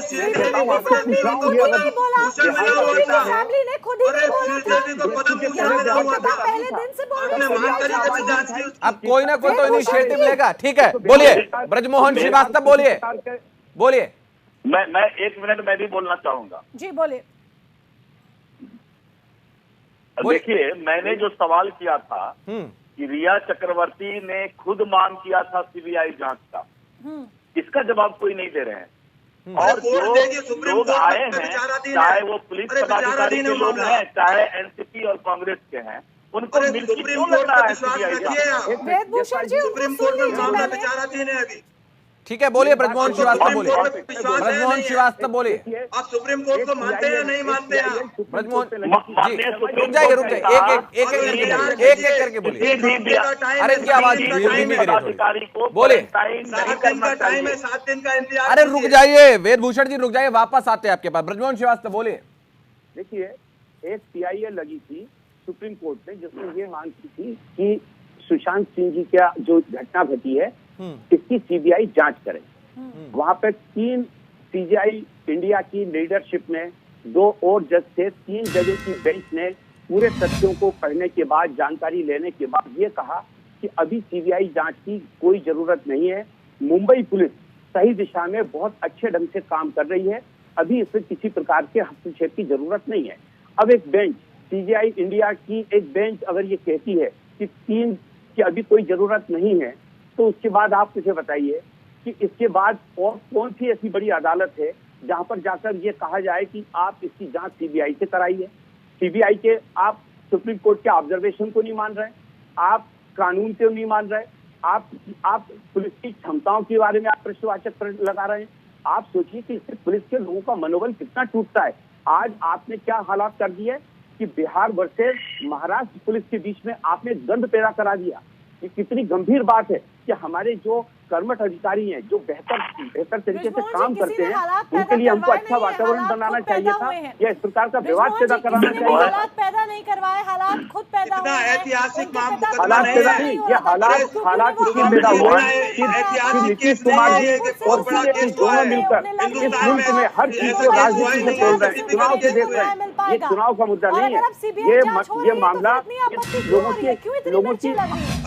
अब कोई ना कोई तो इनिशिएटिव लेगा। ठीक है, बोलिए ब्रजमोहन श्रीवास्तव, बोलिए। मैं 1 मिनट मैं भी बोलना चाहूंगा जी, बोलिए। देखिए, मैंने जो सवाल किया था कि रिया चक्रवर्ती ने खुद मांग किया था सीबीआई जांच का, इसका जवाब कोई नहीं दे रहे हैं। और जो लोग आए हैं, चाहे वो पुलिस पदाधिकारी के लोग हैं, चाहे एनसीपी और कांग्रेस के हैं, उनको मिलकर क्यों लग रहा है सीबीआई जांच? वेदभूषण जी, सुप्रीम कोर्ट में मामला विचाराधीन है अभी। ठीक है, बोलिए ब्रजमोहन श्रीवास्तव, ब्रजमोहन श्रीवास्तव बोलिए। आप सुप्रीम कोर्ट को मानते हैं या नहीं मानते हैं? ब्रजमोहन जी रुक जाइए, एक एक करके बोलिए। अरे इनकी आवाज धीमी गिरी, बोले। 7 दिन का इंतजार। अरे रुक जाइए वेदभूषण जी, रुक जाइए, वापस आते हैं आपके पास। ब्रजमोहन श्रीवास्तव बोलिए। देखिए, एक PIL लगी थी सुप्रीम कोर्ट में, जिसने ये मांग की थी कि सुशांत सिंह जी का जो घटना घटी है इसकी सीबीआई जांच करे। वहां पर 3 सीबीआई इंडिया की लीडरशिप में 2 और जज थे, 3 जजों की बेंच ने पूरे तथ्यों को पढ़ने के बाद, जानकारी लेने के बाद ये कहा कि अभी सीबीआई जांच की कोई जरूरत नहीं है। मुंबई पुलिस सही दिशा में बहुत अच्छे ढंग से काम कर रही है, अभी इसमें किसी प्रकार के हस्तक्षेप की जरूरत नहीं है। अब एक बेंच, सीबीआई इंडिया की एक बेंच अगर ये कहती है कि 3 की अभी कोई जरूरत नहीं है, तो उसके बाद आप मुझे बताइए इसके बाद और कौन सी ऐसी बड़ी अदालत है जहां पर जाकर ये कहा जाए कि आप इसकी जांच सीबीआई से कराइए। सीबीआई के आप सुप्रीम कोर्ट के ऑब्जर्वेशन को नहीं मान रहे, आप कानून को नहीं मान रहे, आप पुलिस की क्षमताओं के बारे में आप प्रश्नवाचक लगा रहे हैं। आप सोचिए कि इससे पुलिस के लोगों का मनोबल कितना टूटता है। आज आपने क्या हालात कर दिए कि बिहार वर्सेस महाराष्ट्र पुलिस के बीच में आपने द्वंद्व पैदा करा दिया। ये कितनी गंभीर बात है कि हमारे जो कर्मठ अधिकारी हैं, जो बेहतर तरीके से काम करते हैं, उनके लिए हमको अच्छा वातावरण बनाना चाहिए था या इस प्रकार का विवाद पैदा कराना चाहिए। हालात पैदा नहीं करवाए, हालात खुद पैदा हुए हैं। ऐतिहासिक हालात पैदा नहीं, ये हालात इसलिए पैदा हुआ है कि नीतीश कुमार जी और बीजेपी दोनों मिलकर इस मुल्क में हर चीज को राजनीति से तोड़ रहे हैं, चुनाव से देख रहे हैं। ये चुनाव का मुद्दा नहीं है, ये मामला लोगों की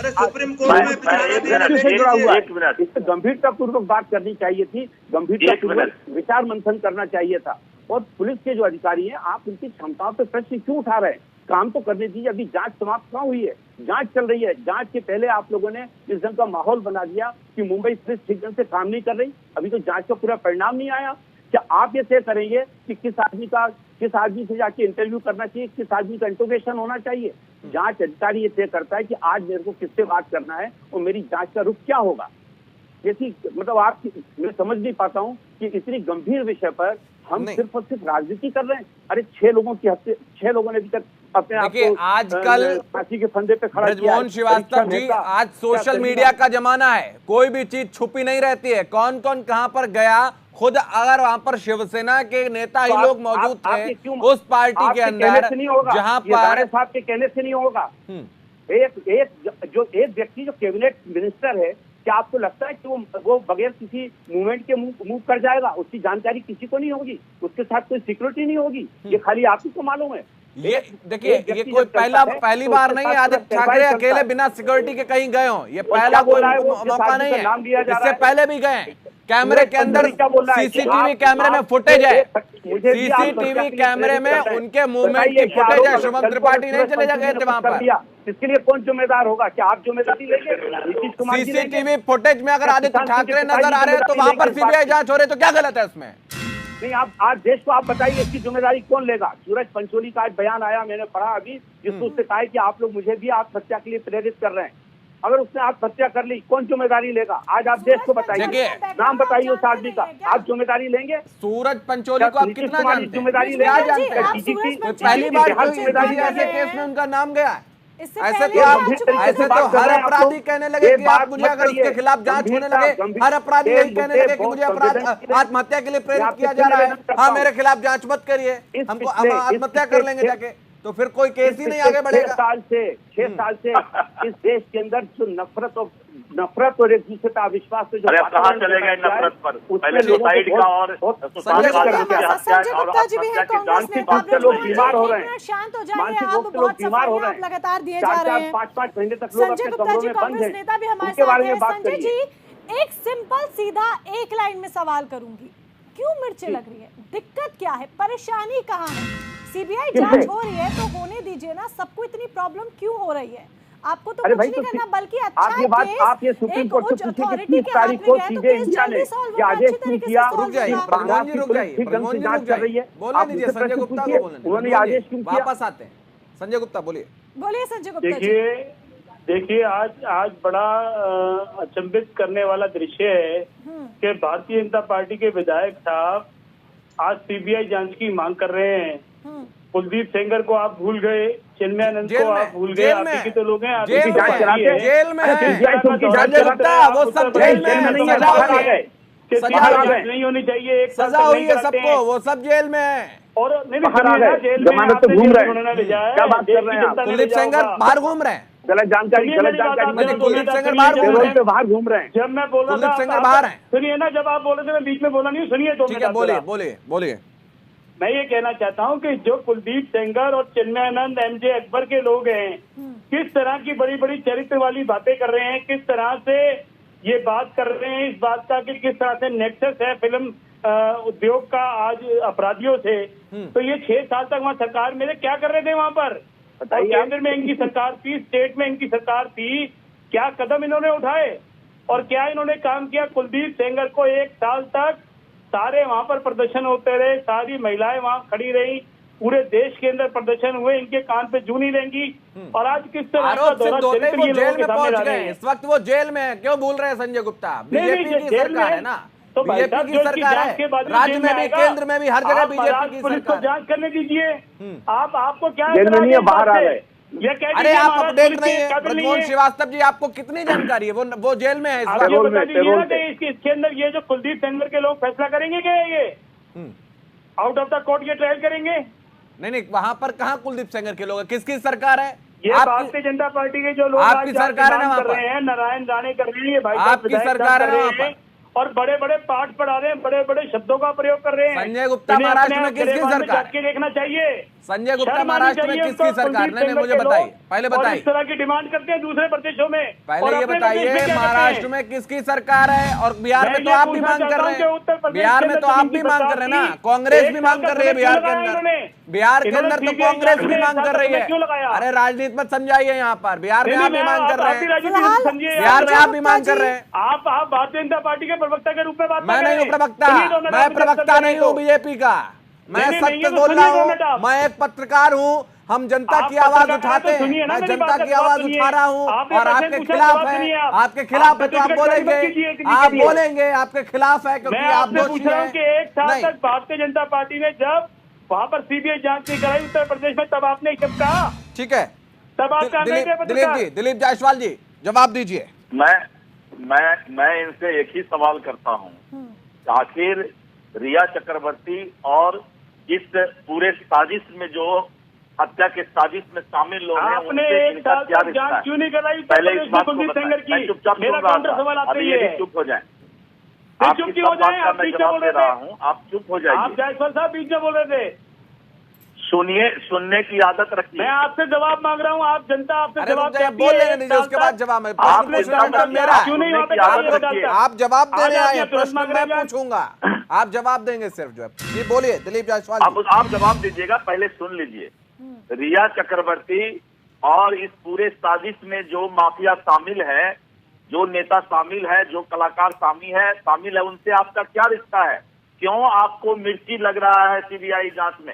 सुप्रीम कोर्ट में जुड़ा हुआ है। इससे गंभीरता पूर्वक बात करनी चाहिए थी, गंभीरता पूर्वक विचार मंथन करना चाहिए था। और पुलिस के जो अधिकारी हैं, आप उनकी क्षमताओं पर प्रश्न क्यों उठा रहे हैं? काम तो करने दीजिए। अभी जांच समाप्त कहाँ हुई है? जांच चल रही है। जांच के पहले आप लोगों ने इस ढंग का माहौल बना दिया कि मुंबई पुलिस ठीक ढंग से काम नहीं कर रही। अभी तो जांच का पूरा परिणाम नहीं आया। क्या आप ये तय करेंगे कि किस आदमी से जाके इंटरव्यू करना चाहिए, किस आदमी का इंटरोगेशन होना चाहिए? जांच अधिकारी ये तय करता है कि आज मेरे को किससे बात करना है और मेरी जांच का रुख क्या होगा। जैसी मतलब आप, मैं समझ नहीं पाता हूँ कि इतनी गंभीर विषय पर हम सिर्फ और सिर्फ राजनीति कर रहे हैं। अरे 6 लोगों की हत्या, 6 लोगों ने अभी तक अपने आप को आजकल फांसी के फंदे पे खड़ा किया। ब्रजमोहन श्रीवास्तव जी, आज सोशल मीडिया का जमाना है, कोई भी चीज छुपी नहीं रहती है। कौन कौन कहां पर गया, खुद अगर वहां पर शिवसेना के नेता ही लोग मौजूद थे उस पार्टी के अंदर, जहां पर साहब के कहने से नहीं होगा। एक व्यक्ति जो कैबिनेट मिनिस्टर है, क्या आपको लगता है कि वो बगैर किसी मूवमेंट के मूव कर जाएगा? उसकी जानकारी किसी को नहीं होगी, उसके साथ कोई सिक्योरिटी नहीं होगी। ये खाली आप ही को मालूम है। ये देखिए, ये कोई पहली बार नहीं है आदित्य ठाकरे अकेले बिना सिक्योरिटी के कहीं गए हो। ये पहला कोई मौका नहीं है, इससे पहले भी गए। कैमरे के अंदर सीसीटीवी कैमरे में फुटेज है, सीसीटीवी कैमरे में उनके मूवमेंट की फुटेज है। शुभम त्रिपाठी नहीं चले गए थे वहां पर। इसके लिए कौन जिम्मेदार होगा? क्या आप जिम्मेदारी लेंगे? नीतीश कुमार जी लेंगे? सीसीटीवी फुटेज में अगर आदित्य ठाकरे नजर आ रहे हैं तो वहां पर सीबीआई जांच हो रही है, तो क्या गलत है इसमें? नहीं, आप आज देश को आप बताइए इसकी जिम्मेदारी कौन लेगा? सूरज पंचोली का आज बयान आया, मैंने पढ़ा अभी, जिसको उससे कहा कि आप लोग मुझे भी आत्महत्या के लिए प्रेरित कर रहे हैं। अगर उसने आत्महत्या कर ली, कौन जिम्मेदारी लेगा? आज आप देश को बताइए, नाम बताइए उस आदमी का। आप जिम्मेदारी लेंगे? सूरज पंचोली को आप कितना जानते हैं? जिम्मेदारी क्या जानते हैं? पहली बार ऐसे केस में उनका नाम गया है। ऐसे तो हर अपराधी कहने लगे कि आप मुझे, अगर उसके खिलाफ जांच होने लगे, हर अपराधी यही कहने लगे कि मुझे आत्महत्या के लिए प्रेरित किया जा रहा है। हाँ, मेरे खिलाफ जांच मत करिए, हम आत्महत्या कर लेंगे जाके, तो फिर कोई केस ही नहीं आगे बढ़ेगा। 6 साल से इस देश के अंदर जो नफरत और एक दूसरे का अविश्वास से जो कहाँ चले गए नफरत पर? पहले सुसाइड का और संजय गुप्ता जी भी हैं कांग्रेस नेता। लोग बीमार हो रहे हैं, शांत हो जाइए, आप बहुत सफाइयां आप लगातार दिए जा रहे हैं। 5-5 महीने तक लोग संजय अपने गुप्ता कमरों जी में बंद कांग्रेस हैं। नेता भी हमारे उनके बारे साथ में हैं। बात संजय करिए। जी, एक सिंपल सीधा एक लाइन में सवाल करूंगी, क्यों मिर्ची लग रही है? दिक्कत क्या है? परेशानी कहाँ है? सीबीआई जांच हो रही है तो होने दीजिए ना, सबको इतनी प्रॉब्लम क्यों हो रही है? आपको तो कुछ नहीं करना, बल्कि अच्छा आप ये सुप्रीम कोर्ट से पूछिए कि 30 तारीख को सीधे इंडिया ने ये आदेश क्यों किया? रुक जाइए, जांच कर रही है, बोलने दीजिए संजय गुप्ता को, उन्होंने आदेश क्यों किया? वापस आते हैं संजय गुप्ता, बोलिए संजय गुप्ता जी। देखिए आज बड़ा अचंभित करने वाला दृश्य है कि भारतीय जनता पार्टी के विधायक साहब आज सीबीआई जांच की मांग कर रहे हैं। कुलदीप सेंगर को आप भूल गए, चिन्मयानंद को आप भूल गए, आप ही तो लोग हैं, आप जेल में संजय गुप्ता, वो सब जेल में नहीं होनी चाहिए, एक सजा हुई है सबको, वो सब जेल में है। और जेल में तो घूम रहे हैं, क्या बात कर रहे हैं आप? कुलदीप सेंगर बाहर घूम रहे हैं, गलत जानकारी कुलदीप सेंगर बाहर घूम रहे हैं। जब मैं बोल रहा था कुलदीप सेंगर बाहर हैं। सुनिए ना, जब आप बोल रहे थे मैं बीच में बोला नहीं, सुनिए तो ठीक है, बोलिए। मैं ये कहना चाहता हूँ कि जो कुलदीप सेंगर और चिन्मयानंद एमजे अकबर के लोग हैं, किस तरह की बड़ी बड़ी चरित्र वाली बातें कर रहे हैं, किस तरह से ये बात कर रहे हैं, इस बात का कि किस तरह से नेक्सस है फिल्म उद्योग का आज अपराधियों से। तो ये 6 साल तक वहाँ सरकार मेरे क्या कर रहे थे वहाँ पर? केंद्र में इनकी सरकार थी, स्टेट में इनकी सरकार थी, क्या कदम इन्होंने उठाए? और क्या इन्होंने काम किया? कुलदीप सेंगर को 1 साल तक सारे वहां पर प्रदर्शन होते रहे, सारी महिलाएं वहां खड़ी रही, पूरे देश के अंदर प्रदर्शन हुए, इनके कान पे जू नहीं लेंगी। और आज किस तरह का दौरा चरित्र वो ये जेल लोगों के में सामने पहुंच ला रहे गए, हैं। इस वक्त वो जेल में है। क्यों भूल रहे हैं संजय गुप्ता? नहीं, बीजेपी की जेल सरकार में है ना, तो भाई बीजेपी साहब की जो इसकी सरकार जांच के बाद है, जो राज्य जेल में भी, आएगा, केंद्र में भी, हर जगह आप बीजेपी महाराष्ट्र की पुलिस को सरकार है। जांच करने दीजिए। आपको क्या जेल में नहीं है, बाहर आ गए। ये कह अरे दीजिए आप महाराष्ट्र अपडेट पुलिस नहीं के है काबिल नहीं ब्रजमोहन है। श्रीवास्तव जी, आपको कितनी जानकारी है? वो जेल में है इस आप वक्त। ये पैरोल बता में, दीजिए पैरोल ना पे। कि इसके अंदर ये जो कुलदीप सेंगर के लोग फैसला करेंगे क्या? ये आउट ऑफ द कोर्ट ये ट्रायल करेंगे? नहीं, वहां पर कहां कुलदीप सेंगर के लोग हैं? किसकी सरकार है? ये आपकी भारतीय जनता पार्टी के जो लोग आपकी आज जाके सरकार है ना मांग वहां कर पर? रहे हैं, नारायण राणे कर रहे हैं, ये भाई साहब आपकी विधायक सरकार साहब है कर ना रहे वहां हैं और बड़े बड़े पाठ पढ़ा रहे हैं, बड़े बड़े शब्दों का प्रयोग कर रहे हैं। संजय गुप्ता इन्हें महाराष्ट्र अपने में किसकी गिरेबान में सरकार? जाके देखना चाहिए। संजय गुप्ता शर्म आनी महाराष्ट्र में चाहिए किसकी उनको, सरकार? कुलदीप नहीं, सेंगर मुझे के बताइए, लोग। पहले और बताइए, इस तरह की डिमांड करते हैं दूसरे प्रदेशों में। पहले और ये अपने प्रदेश में बताइए क्या करते महाराष्ट्र हैं? में किसकी सरकार है? और बिहार मैं में तो ये आप भी पूछना मांग कर चाहता रहे हूं कि हैं, उत्तर प्रदेश बिहार के में तो अंदर आप जिनकी भी मांग कर रहे हैं ना, सरकार थी, कांग्रेस एक भी साल मांग का कर रही है समय बिहार क्यों के लगाया अंदर, इन्होंने? बिहार के इन्होंने अंदर तो CBI कांग्रेस जांच भी में मांग एक कर साल रही समय क्यों है। लगाया? अरे राजनीति मत समझाइए, यहाँ पर बिहार में आप भी मांग कर रहे हैं, बिहार में आप भी मांग कर रहे हैं। आप भारतीय जनता पार्टी के प्रवक्ता के रूप में बात मैं कर रहे नहीं हूँ हैं। प्रवक्ता, सुनिए दो मिनट, मैं आप प्रवक्ता जब नहीं तक हूँ बीजेपी का, मैं नहीं, सत्य ये तो बोल रहा सुनिए दो मिनट हूँ। आप। मैं एक पत्रकार हूँ, हम जनता आप की आवाज पत्रकार हैं उठाते तो सुनिए हैं, ना, मैं मेरी जनता बात की का आवाज जवाब सुनिए। उठा रहा हूँ आपने और प्रश्न आपके पूछा, खिलाफ जवाब सुनिए है, आप। आपके खिलाफ आप है तो आप छत्तीसगढ़ की बात बोलेंगे, कीजिए, एक आप लीजिए। बोलेंगे, आपके खिलाफ है क्योंकि मैं आप आपसे दोषी पूछ रहा हूँ हैं। कि 1 साल नहीं, तक भारतीय जनता पार्टी ने जब वहाँ पर सीबीआई जांच नहीं कराई उत्तर प्रदेश में, तब आपने जब कहा, ठीक है, तब आप कहाँ गए थे पत्रकार? दिलीप जायसवाल जी जवाब दीजिए। मैं इनसे एक ही सवाल करता हूँ, आखिर रिया चक्रवर्ती और इस पूरे साजिश में जो हत्या के साजिश में शामिल लोग हैं, आपने उनसे 1 इनका साल क्या तक रिश्ता जांच है? क्यों नहीं कराई पहले इस बात को कुलदीप बताएं। सेंगर मैं की? चुपचाप मेरा सुन रहा काउंटर सवाल था, आपसे अभी ये ये है। चुप हो जाए। फिर आपकी चुप क्यों हो सब बात जाए? का आप मैं बीच में जवाब बोल दे रहे रहा थे। हूँ, आप चुप हो आप जाइए। जायसवाल साहब बीच में बोल रहे थे। सुनने की आदत रखिए। मैं आपसे जवाब मांग रहा हूँ, आप जनता आपसे अरे जवाब रुक जाइए, देती बोल है। लेने 1 दीजिए, साल उसके बाद तक जवाब है। आपने प्रश्न पूछने का कहा काम मेरा है। क्यों नहीं वहाँ पे सुनने की जाइए आदत बता रखिए। देता? आप जवाब देने आज आए हैं, आप तुरंत प्रश्न मांग मैं रहे हैं। पूछूंगा, आप जवाब देंगे सिर्फ जो है। जी बोलिए दिलीप जायसवाल जी। आप जवाब दीजिएगा, पहले सुन लीजिए। रिया चक्रवर्ती और इस पूरे साजिश में जो माफिया शामिल है, जो नेता शामिल है, जो कलाकार शामिल है, उनसे आपका क्या रिश्ता है? क्यों आपको मिर्ची लग रहा है सीबीआई जांच में?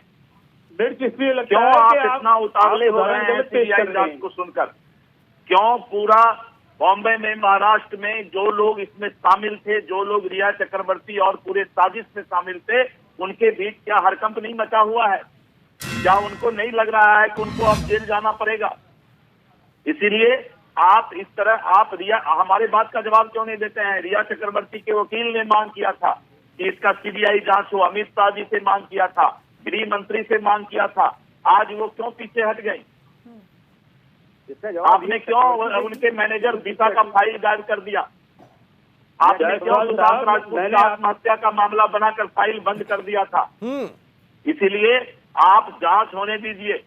मिर्च इसलिए लगता क्यों है आप कि इतना उतावले हो रहे हैं गलत पेश सीबीआई कर रहे जांच हैं। को सुनकर? क्यों पूरा बॉम्बे में, महाराष्ट्र में जो लोग इसमें शामिल थे, जो लोग रिया चक्रवर्ती और पूरे साजिश में शामिल थे, उनके बीच क्या हड़कंप नहीं मचा हुआ है? क्या उनको नहीं लग रहा है कि उनको अब जेल जाना पड़ेगा? इसीलिए आप इस तरह रिया, हमारे बात का जवाब क्यों नहीं देते हैं? रिया चक्रवर्ती के वकील ने मांग किया था कि इसका सीबीआई जांच हो, अमित शाह जी से मांग किया था, गृह मंत्री से मांग किया था, आज वो क्यों पीछे हट गई? आपने क्यों उनके मैनेजर दिशा का फाइल गायब कर दिया? आपने क्यों सुशांत राजपूत की आत्महत्या का मामला बनाकर फाइल बंद कर दिया था? इसीलिए आप जांच होने दीजिए।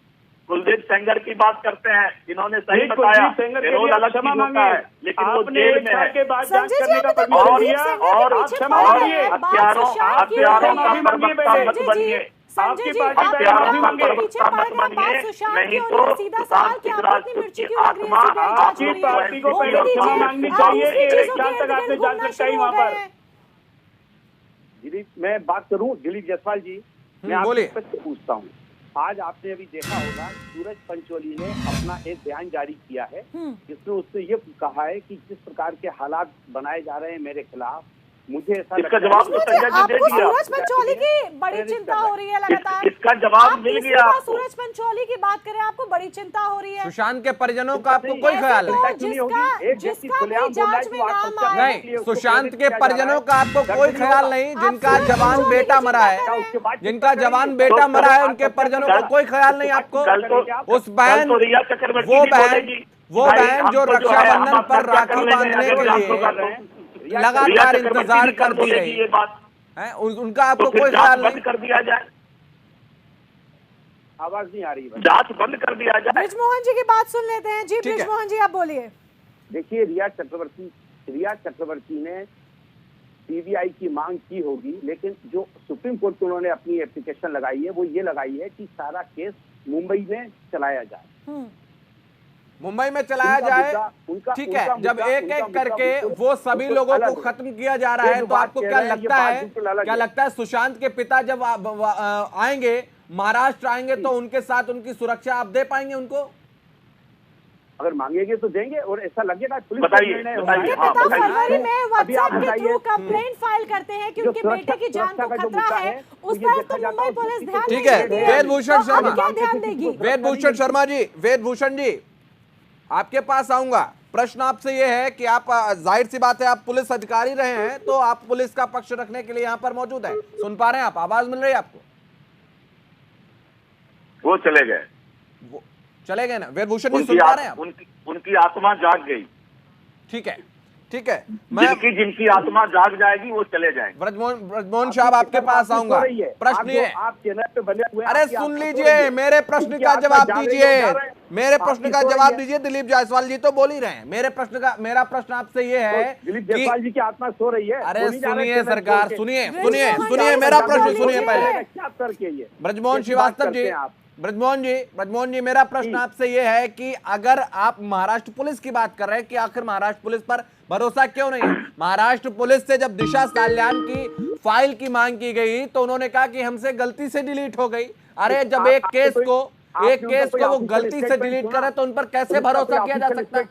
कुलदीप सेंगर की बात करते हैं, इन्होंने सही बताया, पेरोल अलग चीज होता है, लेकिन वो जेल में है। संजय जी, आपने तो और कुलदीप सेंगर के पीछे पड़ गए हैं। हत्यारों का प्रवक्ता मत बनिए, संजय जी, हत्यारों का प्रवक्ता मत बनिए, नहीं तो सुशांत सिंह राजपूत की आत्मा आपकी पार्टी को पहले क्षमा मांगनी चाहिए कि 1 साल तक आपने जांच रखाई वहाँ पर। दिलीप, मैं बात करूं दिलीप जायसवाल जी, मैं आपसे बोलिए। प्रश्न पूछता हूं। आज आपने अभी देखा होगा सूरज पंचोली ने अपना एक बयान जारी किया है, जिसमें उसने ये कहा है कि जिस प्रकार के हालात बनाए जा रहे हैं मेरे खिलाफ, मुझे ऐसा इसका जवाब तो संजय जी दे आपको दिया। सूरज पंचोली की बड़ी चिंता हो रही है लगातार। इसका जवाब आप मिल तीसरी गया बार आपको। सूरज पंचोली की बात करें, आपको बड़ी चिंता हो रही है। सुशांत के परिजनों का आपको कोई ख्याल नहीं? जिसका भी जांच में नाम आए, नहीं, सुशांत के परिजनों का आपको कोई ख्याल नहीं? जिनका जवान बेटा मरा है, जिनका जवान बेटा मरा है, उनके परिजनों को कोई ख्याल नहीं आपको? उस बहन, वो बहन जो रक्षाबंधन पर राखी बांधने के लिए लगातार इंतजार करती रही है, उनका आपको कोई ख्याल नहीं? कर दिया जाए, आवाज नहीं आ रही है। जांच बंद कर दिया जाए। ब्रिजमोहन जी की बात सुन लेते हैं। जी ब्रिजमोहन जी, आप बोलिए। देखिए, रिया चक्रवर्ती ने सीबीआई की मांग की होगी, लेकिन जो सुप्रीम कोर्ट को उन्होंने अपनी एप्लीकेशन लगाई है वो ये लगाई है कि सारा केस मुंबई में चलाया जाए। मुंबई में चलाया जाए, ठीक है, जब एक एक करके वो सभी लोगों को खत्म किया जा रहा है, तो आपको क्या लगता है सुशांत के पिता जब आएंगे, महाराष्ट्र आएंगे, तो उनके साथ उनकी सुरक्षा आप दे पाएंगे उनको? अगर मांगेंगे तो देंगे, और ऐसा लगेगा पुलिस फरवरी में व्हाट्सएप के थ्रू कंप्लेंट फाइल करते हैं कि उनके बेटे की जान को खतरा है, उस पर तो मुंबई पुलिस ध्यान ठीक है। वेदभूषण शर्मा, क्या ध्यान देगी? वेदभूषण शर्मा जी, वेदभूषण जी आपके पास आऊंगा। प्रश्न आपसे ये है कि आप, जाहिर सी बात है, आप पुलिस अधिकारी रहे हैं, तो आप पुलिस का पक्ष रखने के लिए यहाँ पर मौजूद है। सुन पा रहे हैं आप? आवाज मिल रही है आपको? वो चले गए, चले गए ना वेदभूषण जी? सुन पा रहे हैं आप? उनकी आत्मा जाग गई। ठीक है, ठीक है। जिनकी आत्मा जाग जाएगी वो चले जाएंगे। ब्रजमोहन साहब आपके पास आऊंगा। प्रश्न ये, आप चैनल पे बने हुए, अरे सुन लीजिए, मेरे प्रश्न का जवाब दीजिए, मेरे प्रश्न का जवाब दीजिए। दिलीप जायसवाल जी तो बोल ही रहे हैं। मेरा प्रश्न आपसे ये है, दिलीप जायसवाल जी की आत्मा सो रही है। अरे सुनिए सरकार, सुनिए, मेरा प्रश्न सुनिए पहले। ब्रजमोहन श्रीवास्तव जी, ब्रजमोहन जी, मेरा प्रश्न आपसे यह है कि अगर आप महाराष्ट्र पुलिस की बात कर रहे हैं कि आखिर महाराष्ट्र पुलिस पर भरोसा क्यों नहीं है? महाराष्ट्र पुलिस से जब दिशा साल्यान की फाइल की मांग की गई तो उन्होंने कहा कि हमसे गलती से डिलीट हो गई। अरे जब एक केस को वो गलती से डिलीट करे तो उन पर कैसे भरोसा किया जा सकता है?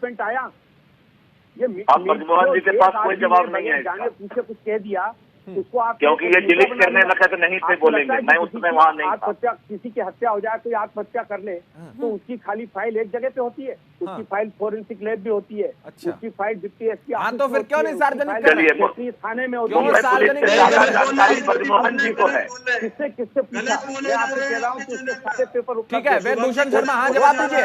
अब ब्रजमोहन जी के पास कोई जवाब नहीं है, पूछे कुछ कह दिया उसको आप, क्योंकि ये डिलीट करने लगे तो नहीं थे बोलेंगे, मैं उसमें वहां नहीं था। आत्महत्या, किसी की हत्या हो जाए, कोई आत्महत्या कर ले तो उसकी खाली फाइल एक जगह पे होती है, उसकी फाइल फोरेंसिक लैब भी होती है, उसकी फाइल डिप्टी एसपी। हाँ तो फिर क्यों नहीं सार्वजनिक कर रहे? थाने में ब्रजमोहन जी को है, किससे सारे पेपर। ठीक है, वेदभूषण शर्मा, हाँ जवाब दीजिए।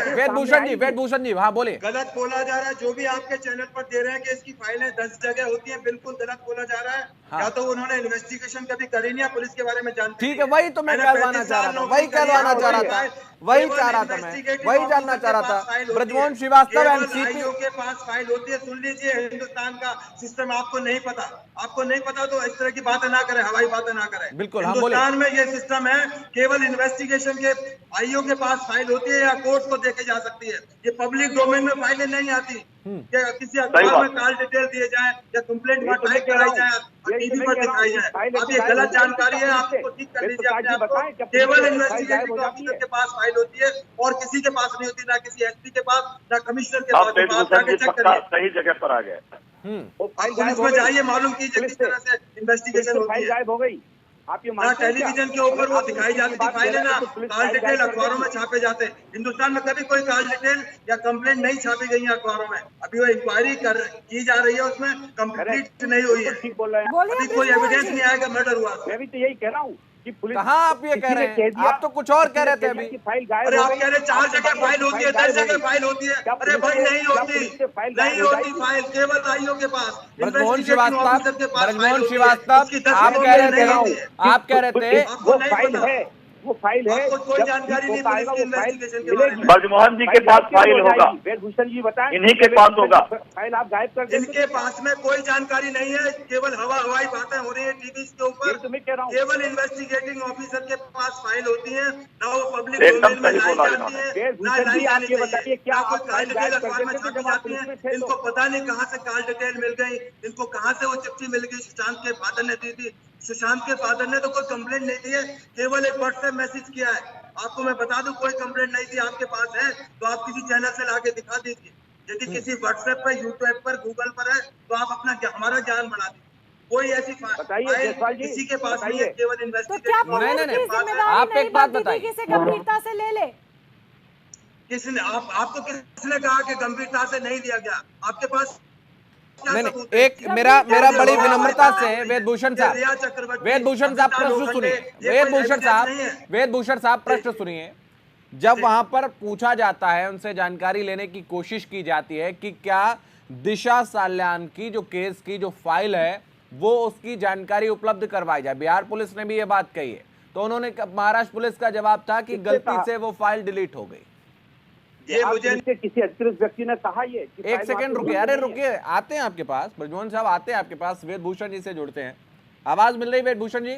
वेदभूषण जी हाँ बोले। गलत बोला जा रहा है, जो भी आपके चैनल पर दे रहे हैं कि इसकी फाइलें 10 जगह होती है, बिल्कुल गलत बोला जा रहा है। या तो उन्होंने इन्वेस्टिगेशन कभी करी नहीं, पुलिस के बारे में जानते। ठीक है, वही तो मैं कहलवाना चाह रहा था, वही जानना चाह रहा था। ब्रजमोहन श्रीवास्तव एनसीपी के पास फाइल होती है। सुन लीजिए, हिंदुस्तान का सिस्टम आपको नहीं पता तो इस तरह की बातें ना करें, हवाई बातें ना करें। बिल्कुल, हिंदुस्तान में ये सिस्टम है, केवल इन्वेस्टिगेशन के आईओ के पास फाइल होती है या कोर्ट को देखे जा सकती है। ये पब्लिक डोमेन में फाइलें नहीं आती। किसी अखबार में कॉल डिटेल दिए जाए या कंप्लेंट टाइप कराई जाए और टीवी पर दिखाई जाए, अब ये गलत जानकारी है, आपको ठीक कर लीजिए अपने आप को। केवल इन्वेस्टिगेटिंग ऑफिसर के पास फाइल होती है और किसी के पास नहीं होती, ना किसी एसपी के पास, ना कमिश्नर के पास। सही जगह पर आ गए। पुलिस में जाइए, मालूम कीजिए किस तरह से इन्वेस्टिगेशन होती है। गायब हो गई। आप ये ना टेलीविजन के ऊपर वो दिखाई जाती थी फाइलें, ना कॉल डिटेल अखबारों में छापे जाते। हिंदुस्तान में कभी कोई कॉल डिटेल या कंप्लेंट नहीं छापी गई है अखबारों में। अभी वो इंक्वायरी की जा रही है, उसमें कंप्लीट नहीं हुई है। ठीक बोल रहे हैं, अभी कोई एविडेंस नहीं आएगा मर्डर हुआ। मैं भी तो यही कह रहा हूँ कि पुलिस कहाँ आप ये कह रहे हैं? आप तो कुछ और कह रहे थे अभी। फाइल अरे आप कह रहे 4 जगह फाइल होती है, 10 जगह फाइल होती है। अरे भाई नहीं होती फाइल, केवल आईओ के पास। ब्रजमोहन श्रीवास्तव, आप कह रहे थे वो फाइल है, वो फाइल है, कोई जानकारी नहीं इन्वेस्टिगेशन के बारे में। ब्रजमोहन जी के पास फाइल होगा, वेदभूषण जी बताएं, इन्हीं के पास होगा फाइल। आप गायब कर दें, इनके पास में कोई जानकारी नहीं है, केवल हवाई बातें हो रही है टीवी के ऊपर। केवल इन्वेस्टिगेटिंग ऑफिसर के पास फाइल होती है, ना वो पब्लिक डोमेन में लाई जाती है, ना लाई जानी चाहिए। क्या कोई कॉल डिटेल अखबार में छापी जाती है, इनको पता नहीं कहाँ से कॉल डिटेल मिल गई, इनको कहाँ से वो चिट्ठी मिल गई। सुशांत के फादर ने दी थी, सुशांत के फादर ने तो कोई कंप्लेंट नहीं दी है, केवल एक व्हाट्सएप मैसेज किया है। आपको मैं बता दूं, कोई कंप्लेंट नहीं थी। आपके पास है तो आप किसी चैनल से लाके दिखा दीजिए। यदि किसी व्हाट्सएप पर, यूट्यूब पर, गूगल पर है तो आप अपना हमारा ज्ञान बढ़ा दीजिए। कोई ऐसी फाइल किसी के पास नहीं है, केवल इन्वेस्टिगेशन। नहीं, आप एक बात बताइए, किसे गंभीरता से ले ले। किसने आपको किसने कहा कि गंभीरता से नहीं दिया गया? आपके पास नहीं, एक मेरा बड़ी विनम्रता से वेदभूषण साहब प्रश्न सुनिए। वेदभूषण साहब प्रश्न सुनिए। जब वहां पर पूछा जाता है, उनसे जानकारी लेने की कोशिश की जाती है कि क्या दिशा साल्यान की जो केस की जो फाइल है वो उसकी जानकारी उपलब्ध करवाई जाए, बिहार पुलिस ने भी ये बात कही है, तो उन्होंने महाराष्ट्र पुलिस का जवाब था कि गलती से वो फाइल डिलीट हो गई। ये मुझे किसी अधिकृत व्यक्ति ने कहा। ये एक सेकंड रुकिए, अरे रुकिए, आते हैं आपके पास, ब्रजमोहन साहब आते हैं आपके पास, वेदभूषण जी से जुड़ते हैं। आवाज मिल रही वेदभूषण जी?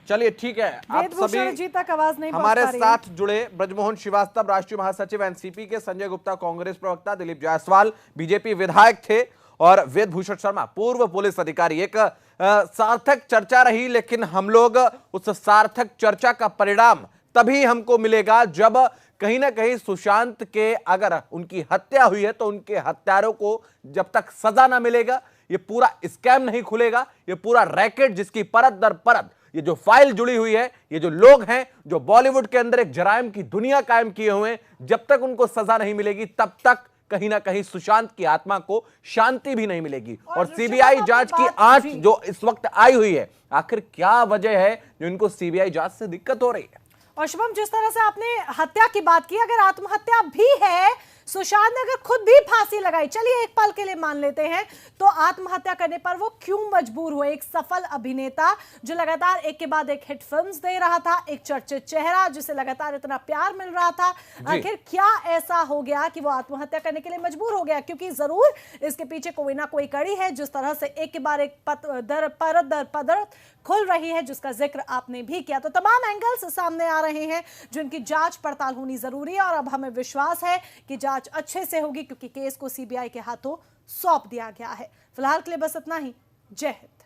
चलिए ठीक है, आप वेदभूषण जी तक आवाज नहीं पहुंच हमारे पा रही है। साथ जुड़े ब्रजमोहन श्रीवास्तव राष्ट्रीय महासचिव एनसीपी के, संजय गुप्ता कांग्रेस प्रवक्ता, दिलीप जायसवाल बीजेपी विधायक थे, और वेदभूषण शर्मा पूर्व पुलिस अधिकारी। एक सार्थक चर्चा रही, लेकिन हम लोग उस सार्थक चर्चा का परिणाम तभी हमको मिलेगा जब कहीं ना कहीं सुशांत के, अगर उनकी हत्या हुई है तो उनके हत्यारों को जब तक सजा ना मिलेगा, ये पूरा स्कैम नहीं खुलेगा, ये पूरा रैकेट जिसकी परत दर परत ये जो फाइल जुड़ी हुई है, ये जो लोग हैं जो बॉलीवुड के अंदर एक जराइम की दुनिया कायम किए हुए हैं, जब तक उनको सजा नहीं मिलेगी तब तक कहीं ना कहीं सुशांत की आत्मा को शांति भी नहीं मिलेगी। और सीबीआई जांच की आंच जो इस वक्त आई हुई है, आखिर क्या वजह है जो इनको सीबीआई जांच से दिक्कत हो रही है? और शुभम, जिस तरह से आपने हत्या की बात की, अगर आत्महत्या भी है, सुशांत ने अगर खुद भी फांसी लगाई, चलिए एक पल के लिए मान लेते हैं, तो आत्महत्या करने पर वो क्यों मजबूर हुए? एक सफल अभिनेता जो लगातार एक के बाद एक हिट फिल्म्स दे रहा था, एक चर्चित चेहरा जिसे लगातार इतना प्यार मिल रहा था, आखिर क्या ऐसा हो गया कि वो आत्महत्या करने के लिए मजबूर हो गया? क्योंकि जरूर इसके पीछे कोई ना कोई कड़ी है। जिस तरह से एक के बाद एक परत दर परत खुल रही है, जिसका जिक्र आपने भी किया, तो तमाम एंगल्स सामने आ रहे हैं जिनकी जांच पड़ताल होनी जरूरी है। और अब हमें विश्वास है कि जांच अच्छे से होगी, क्योंकि केस को सीबीआई के हाथों सौंप दिया गया है। फिलहाल के लिए बस इतना ही। जय हिंद।